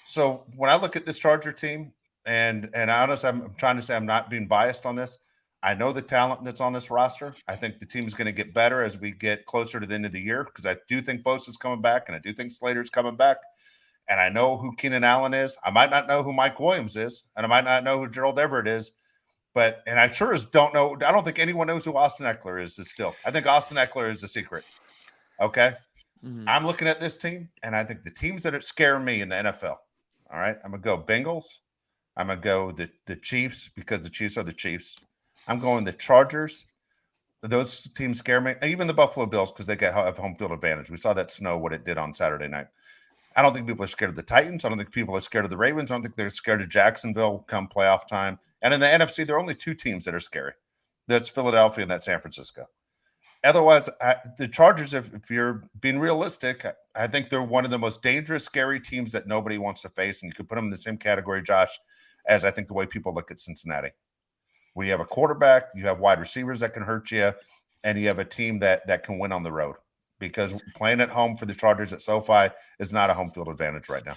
A: So when I look at this Charger team, and honestly, I'm trying to say I'm not being biased on this. I know the talent that's on this roster. I think the team is going to get better as we get closer to the end of the year because I do think Bosa's coming back, and I do think Slater's coming back. And I know who Keenan Allen is. I might not know who Mike Williams is, and I might not know who Gerald Everett is. And I sure as don't know. I don't think anyone knows who Austin Eckler is still. I think Austin Eckler is the secret. Okay.
C: Mhm.
A: I'm looking at this team, and I think the teams that scare me in the NFL. All right. I'm going to go Bengals. I'm going to go the Chiefs because the Chiefs are the Chiefs. I'm going the Chargers. Those teams scare me. Even the Buffalo Bills because they have home field advantage. We saw that snow, what it did on Saturday night. I don't think people are scared of the Titans. I don't think people are scared of the Ravens. I don't think they're scared of Jacksonville come playoff time. And in the NFC, there are only two teams that are scary. That's Philadelphia and that's San Francisco. Otherwise, the Chargers, if you're being realistic, I think they're one of the most dangerous, scary teams that nobody wants to face. And you could put them in the same category, Josh, as I think the way people look at Cincinnati. We have a quarterback, you have wide receivers that can hurt you, and you have a team that can win on the road. Because playing at home for the Chargers at SoFi is not a home field advantage right now.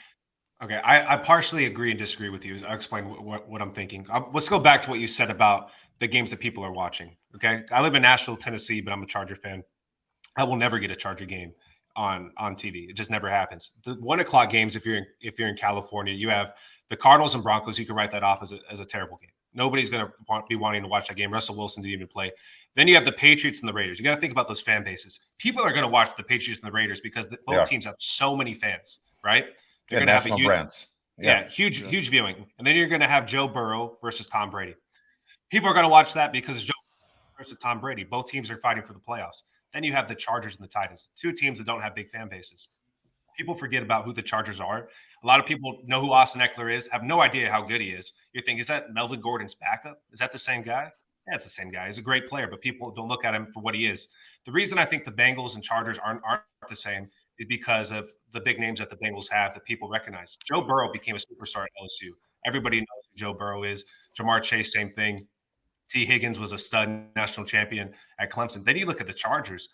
B: Okay, I partially agree and disagree with you. I'll explain what I'm thinking. Let's go back to what you said about the games that people are watching. Okay, I live in Nashville, Tennessee, but I'm a Charger fan. I will never get a Charger game on TV. It just never happens. The 1 o'clock games, if you're in California, you have the Cardinals and Broncos. You can write that off as a terrible game. Nobody's going to be wanting to watch that game. Russell Wilson didn't even play. Then you have the Patriots and the Raiders. You got to think about those fan bases. People are going to watch the Patriots and the Raiders because both teams have so many fans, right? They're going to have a huge
A: brands.
B: Huge viewing. And then you're going to have Joe Burrow versus Tom Brady. People are going to watch that because it's Joe Burrow versus Tom Brady. Both teams are fighting for the playoffs. Then you have the Chargers and the Titans, two teams that don't have big fan bases. People forget about who the Chargers are. A lot of people know who Austin Eckler is, have no idea how good he is. You're thinking, is that Melvin Gordon's backup? Is that the same guy? Yeah, it's the same guy. He's a great player, but people don't look at him for what he is. The reason I think the Bengals and Chargers aren't the same is because of the big names that the Bengals have that people recognize. Joe Burrow became a superstar at LSU. Everybody knows who Joe Burrow is. Jamar Chase, same thing. T. Higgins was a stud national champion at Clemson. Then you look at the Chargers.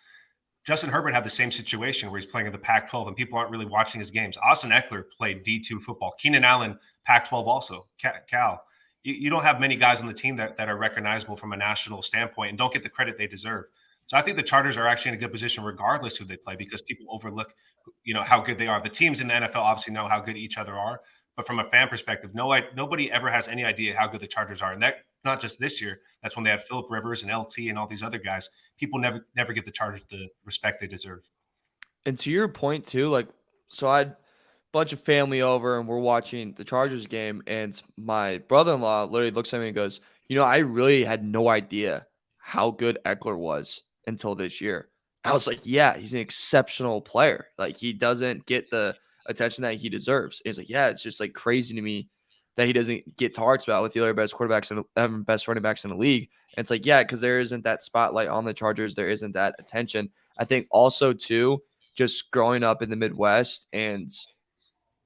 B: Justin Herbert had the same situation where he's playing in the Pac-12 and people aren't really watching his games. Austin Eckler played D2 football. Keenan Allen, Pac-12 also. Cal. You don't have many guys on the team that are recognizable from a national standpoint and don't get the credit they deserve. So I think the Chargers are actually in a good position regardless who they play because people overlook, how good they are. The teams in the NFL obviously know how good each other are, but from a fan perspective, nobody ever has any idea how good the Chargers are. And that not just this year. That's when they had Phillip Rivers and LT and all these other guys. People never give the Chargers the respect they deserve.
C: And to your point too, so I had a bunch of family over and we're watching the Chargers game, and my brother-in-law literally looks at me and goes, I really had no idea how good Eckler was until this year. I was like, yeah, he's an exceptional player. He doesn't get the attention that he deserves. He's like, yeah, it's just crazy to me that he doesn't get talked about with the other best quarterbacks and best running backs in the league. And it's like, yeah, because there isn't that spotlight on the Chargers. There isn't that attention. I think also too, just growing up in the Midwest and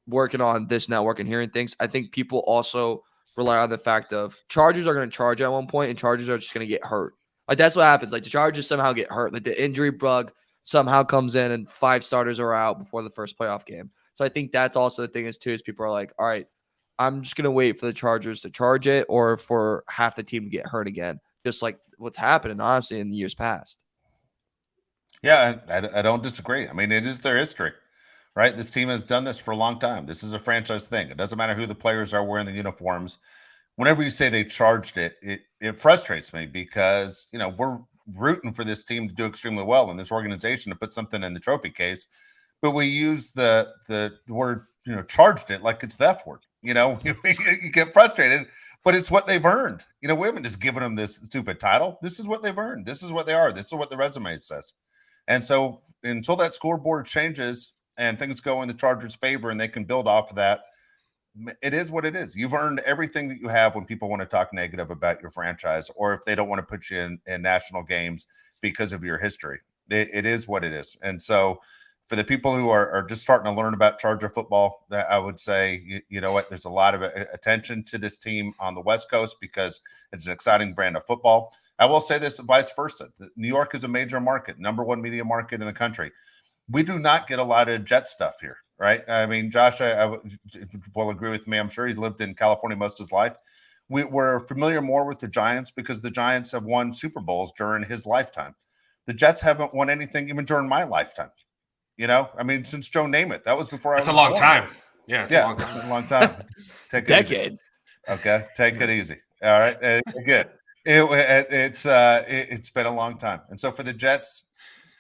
C: working on this network and hearing things, I think people also rely on the fact of Chargers are going to charge at one point and Chargers are just going to get hurt. That's what happens. The Chargers somehow get hurt. The injury bug somehow comes in and 5 starters are out before the first playoff game. So I think that's also the thing is people are like, all right, I'm just going to wait for the Chargers to charge it or for half the team to get hurt again, just like what's happening, honestly, in the years past.
A: Yeah, I don't disagree. I mean, it is their history, right? This team has done this for a long time. This is a franchise thing. It doesn't matter who the players are wearing the uniforms. Whenever you say they charged it frustrates me because, we're rooting for this team to do extremely well and this organization to put something in the trophy case. But we use the word, charged it like it's the F word. You get frustrated, but it's what they've earned. We haven't just given them this stupid title. This is what they've earned. This is what they are. This is what the resume says. And so until that scoreboard changes, and things go in the Chargers' favor and they can build off of that, it is what it is. You've earned everything that you have when people want to talk negative about your franchise, or if they don't want to put you in national games because of your history. It is what it is. And so for the people who are just starting to learn about Charger football, I would say, you know what, there's a lot of attention to this team on the West Coast because it's an exciting brand of football. I will say this vice versa. New York is a major market, number one media market in the country. We do not get a lot of Jet stuff here, right? I mean, Josh, I will agree with me. I'm sure he's lived in California most of his life. We're familiar more with the Giants because the Giants have won Super Bowls during his lifetime. The Jets haven't won anything even during my lifetime. You know, I mean, since Joe Namath, that was before I was
B: That's a long
A: born.
B: time. Yeah, it's a long time.
A: It's a long time. Take it
C: Decade.
A: easy. Okay, take it easy. All right, again, it's been a long time, and so for the Jets,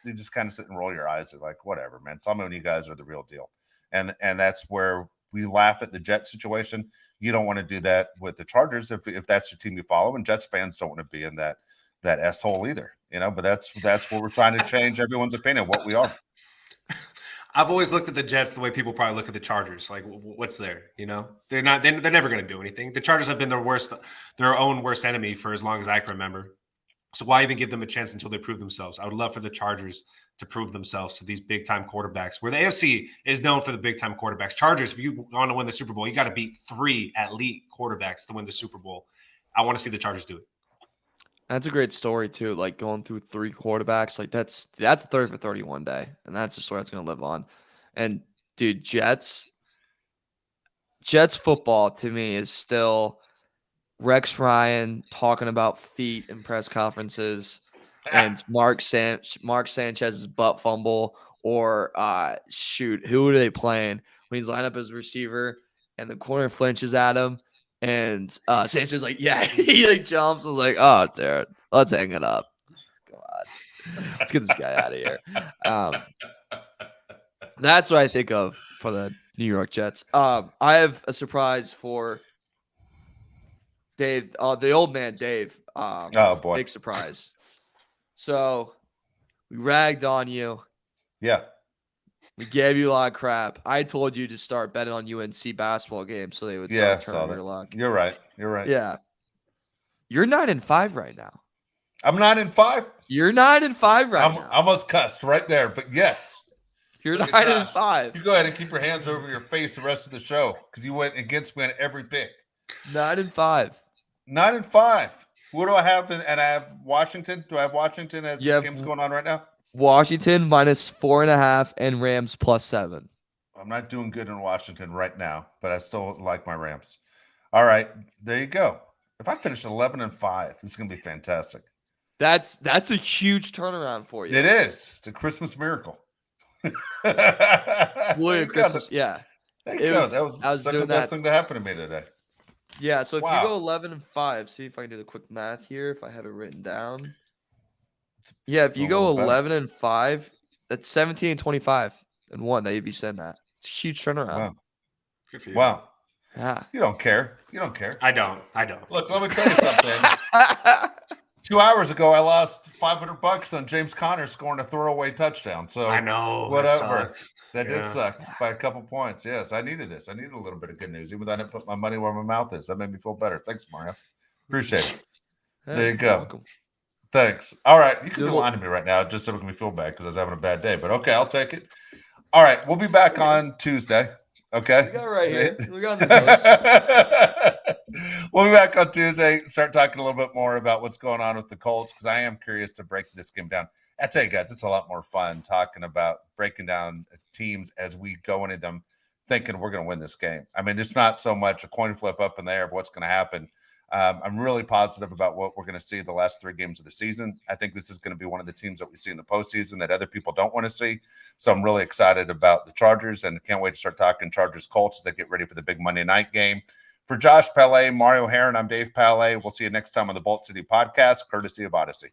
A: you just kind of sit and roll your eyes. They're like, whatever, man. Tell me when you guys are the real deal, and that's where we laugh at the Jet situation. You don't want to do that with the Chargers if that's your team you follow, and Jets fans don't want to be in that S-hole either. You know, but that's what we're trying to change everyone's opinion of what we are.
B: I've always looked at the Jets the way people probably look at the Chargers. Like, what's there? You know, they're never going to do anything. The Chargers have been their own worst enemy for as long as I can remember. So why even give them a chance until they prove themselves? I would love for the Chargers to prove themselves to these big time quarterbacks. Where the AFC is known for the big time quarterbacks. Chargers, if you want to win the Super Bowl, you got to beat 3 elite quarterbacks to win the Super Bowl. I want to see the Chargers do it.
C: That's a great story too. Like going through 3 quarterbacks, like that's a 30 for 31 day, and that's a story that's gonna live on. And dude, Jets football to me is still Rex Ryan talking about feet in press conferences, and Mark Sanchez's butt fumble, or who are they playing when he's lined up as a receiver and the corner flinches at him. And Sanchez like, yeah, he like jumps. I was like, oh, dude, let's hang it up. God, let's get this guy out of here. That's what I think of for the New York Jets. I have a surprise for Dave, the old man Dave.
A: Oh boy,
C: big surprise. So we ragged on you.
A: Yeah.
C: We gave you a lot of crap. I told you to start betting on UNC basketball games so they would start turning your luck.
A: You're right.
C: Yeah. You're 9-5 right now.
A: I'm 9-5.
C: You're 9-5 right now.
A: I almost cussed right there, but yes.
C: You're 9-5.
A: You go ahead and keep your hands over your face the rest of the show because you went against me on every pick.
C: 9-5.
A: 9-5. What do I have? And I have Washington. Do I have Washington as this game's going on right now?
C: Washington -4.5 and Rams +7.
A: I'm not doing good in Washington right now, but I still like my Rams. All right, there you go. If I finish 11-5, this is going to be fantastic.
C: That's a huge turnaround for you.
A: It is. It's a Christmas miracle.
C: Christmas, yeah.
A: That was the second best thing to happen to me today.
C: Yeah, so if you go 11-5, see if I can do the quick math here, if I have it written down. Yeah, if you go 11-5, that's 17-25 and 1 that you'd be sending that. It's a huge turnaround.
A: Wow.
B: Good for you.
A: Wow.
C: Yeah.
A: You don't care.
B: I don't.
A: Look, let me tell you something. 2 hours ago, I lost $500 on James Conner scoring a throwaway touchdown. So
B: I know.
A: whatever. That did suck by a couple points. Yes, I needed this. I needed a little bit of good news, even though I didn't put my money where my mouth is. That made me feel better. Thanks, Mario. Appreciate it. There you go.
C: Welcome.
A: Thanks. All right. You can be lying to me right now just so it can me feel bad because I was having a bad day. But okay, I'll take it. All right. We'll be back on Tuesday. Okay.
C: We got it right here. We got the
A: We'll be back on Tuesday. Start talking a little bit more about what's going on with the Colts because I am curious to break this game down. I tell you guys, it's a lot more fun talking about breaking down teams as we go into them thinking we're going to win this game. I mean, it's not so much a coin flip up in the air of what's going to happen. I'm really positive about what we're going to see the last 3 games of the season. I think this is going to be one of the teams that we see in the postseason that other people don't want to see. So I'm really excited about the Chargers and can't wait to start talking Chargers Colts as they get ready for the big Monday night game. For Josh Pele, Mario Heron, I'm Dave Pele. We'll see you next time on the Bolt City Podcast, courtesy of Odyssey.